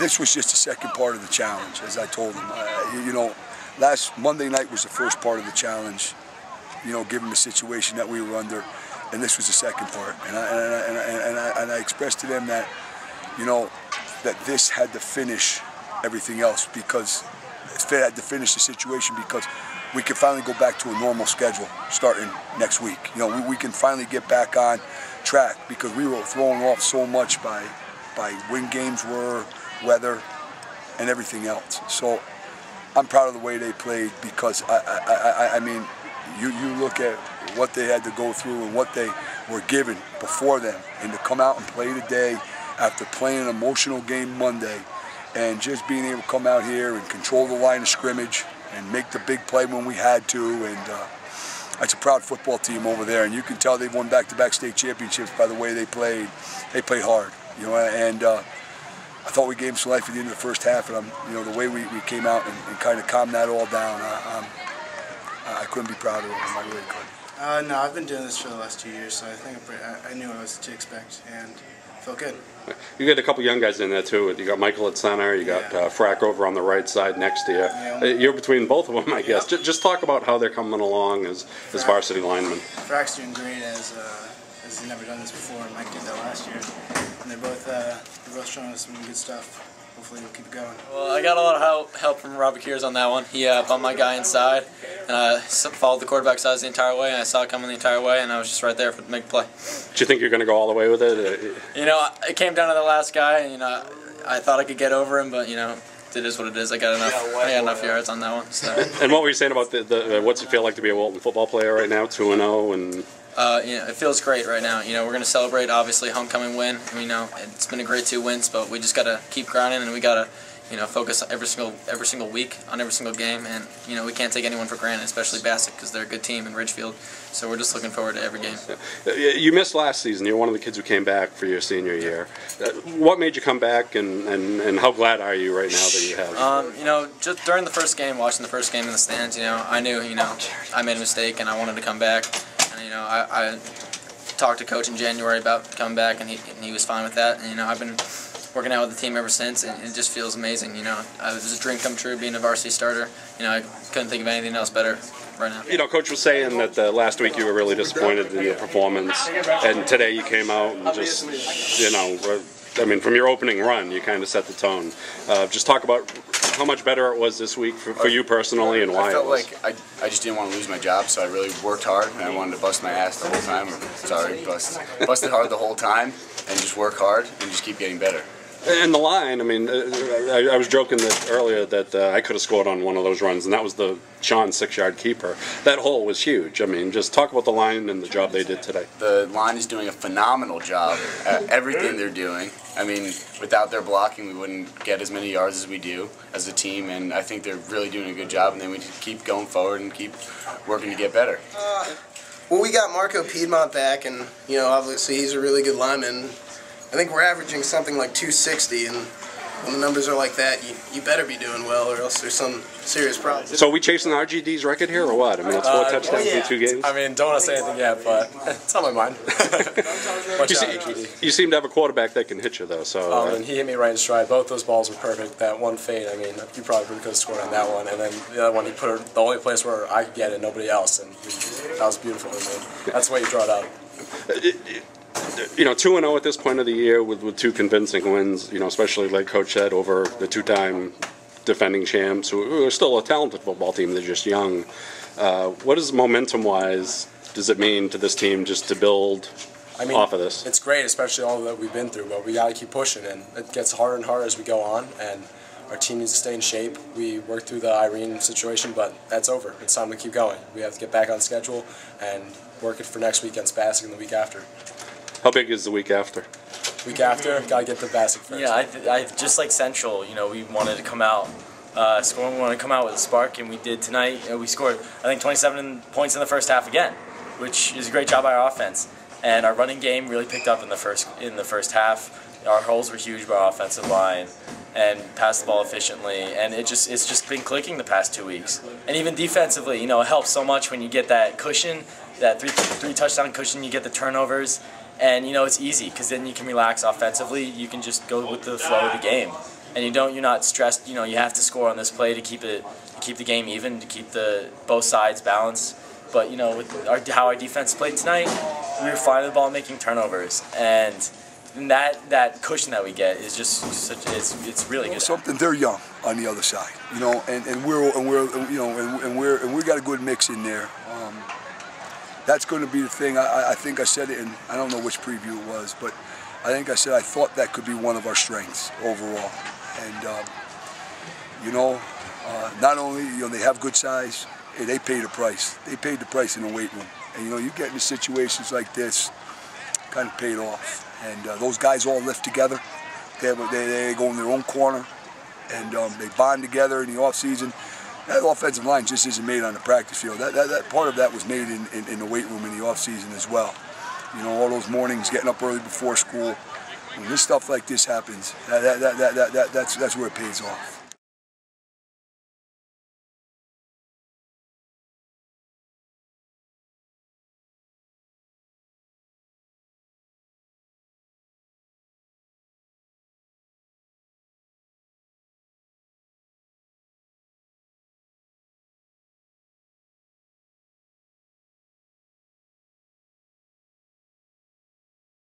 this was just the second part of the challenge, as I told them. You know, last Monday night was the first part of the challenge, you know, given the situation that we were under, and this was the second part. And I expressed to them that, you know, that this had to finish everything else, because it had to finish the situation, because we can finally go back to a normal schedule starting next week. You know, we can finally get back on track, because we were thrown off so much by when games were, weather, and everything else. So I'm proud of the way they played, because I mean, you look at what they had to go through and what they were given before them, and to come out and play today after playing an emotional game Monday, and just being able to come out here and control the line of scrimmage and make the big play when we had to. And that's a proud football team over there, and you can tell they've won back-to-back state championships by the way they played. They played hard, you know, and I thought we gave them some life at the end of the first half, and you know, the way we came out and kind of calmed that all down, I couldn't be prouder of them. I really couldn't. No, I've been doing this for the last 2 years, so I think I knew what I was to expect, and felt good. You got a couple young guys in there too. You got Michael at center. You got Frack over on the right side next to you. Yeah. You're between both of them, I guess. Just talk about how they're coming along as varsity linemen. Frack's doing great, as he's never done this before, and Mike did that last year. And they're both showing us some good stuff. Hopefully we'll keep going. Well, I got a lot of help from Robert Kears on that one. He bumped my guy inside, and I followed the quarterback size the entire way, and I saw it coming the entire way, and I was just right there for the big play. Do you think you're going to go all the way with it? You know, it came down to the last guy, and you know, I thought I could get over him, but you know, it is what it is. I got enough yards on that one. So. And what were you saying about what's it feel like to be a Wilton football player right now, 2-0, and? You know, it feels great right now. You know, we're going to celebrate, obviously, homecoming win. And, you know, it's been a great 2 wins, but we just got to keep grinding, and we got to, you know, focus every single week on every single game. And, you know, we can't take anyone for granted, especially Bassett, because they're a good team in Ridgefield. So we're just looking forward to every game. You missed last season. You're one of the kids who came back for your senior year. What made you come back, and how glad are you right now that you have? You know, just during the first game, watching the first game in the stands, you know, I knew, you know, I made a mistake and I wanted to come back. And, you know, I talked to Coach in January about coming back, and he was fine with that. And, you know, I've been working out with the team ever since, and it just feels amazing. You know, it was a dream come true being a varsity starter. You know, I couldn't think of anything else better right now. You know, Coach was saying that last week you were really disappointed in your performance, and today you came out and just, you know, I mean, from your opening run, you kind of set the tone. Just talk about how much better it was this week for you personally, and why. I felt like I just didn't want to lose my job, so I really worked hard, and I wanted to bust my ass the whole time. Sorry, busted hard the whole time, and just work hard and just keep getting better. And the line, I mean, I was joking earlier that I could have scored on one of those runs, and that was the Sean 6-yard keeper. That hole was huge. I mean, just talk about the line and the job they did today. The line is doing a phenomenal job at everything they're doing. I mean, without their blocking, we wouldn't get as many yards as we do as a team, and I think they're really doing a good job, and then we just keep going forward and keep working to get better. Well, we got Marco Piedmont back, and, you know, obviously he's a really good lineman. I think we're averaging something like 260, and when the numbers are like that, you better be doing well, or else there's some serious problems. So are we chasing RGD's record here, or what? I mean, it's 4 touchdowns in 2 games. I mean, don't want to say anything yet, but it's on my mind. You seem to have a quarterback that can hit you, though. So. And he hit me right in stride. Both those balls were perfect. That one fade, I mean, you probably could have scored on that one, and then the other one, he put it the only place where I could get it, nobody else, and that was beautiful. I mean, that's the way you draw it out. You know, 2-0 at this point of the year with 2 convincing wins, you know, especially like Coach said, over the 2-time defending champs who are still a talented football team. They're just young. What is momentum-wise does it mean to this team just to build off of this? It's great, especially all that we've been through, but we got to keep pushing, and it gets harder and harder as we go on, and our team needs to stay in shape. We worked through the Irene situation, but that's over. It's time to keep going. We have to get back on schedule and work it for next week against Bassick and the week after. How big is the week after? Week after, gotta get the Bassick first. Yeah, I just like Central. You know, we wanted to come out scoring. We wanted to come out with a spark, and we did tonight. We scored, I think, 27 points in the first half again, which is a great job by our offense. And our running game really picked up in the first half. Our holes were huge by our offensive line, and passed the ball efficiently. And it's just been clicking the past 2 weeks. And even defensively, you know, it helps so much when you get that cushion, that three touchdown cushion. You get the turnovers. And, you know, it's easy because then you can relax offensively. You can just go with the flow of the game. and you're not stressed. You know, you have to score on this play to keep the game even, to keep both sides balanced. But you know, with how our defense played tonight, we were finding the ball, making turnovers, and that cushion that we get is just it's really good. Something they're young on the other side, you know, and we got a good mix in there. That's going to be the thing. I think I said it, and I don't know which preview it was, but I think I said I thought that could be one of our strengths overall. And you know, not only they have good size, they pay the price. They paid the price in the weight room. And you know, you get into situations like this, kind of paid off. And those guys all lift together. They go in their own corner, and they bond together in the off season. That offensive line just isn't made on the practice field. That part of that was made in the weight room in the off season as well. You know, all those mornings, getting up early before school. When this stuff like this happens, that's where it pays off.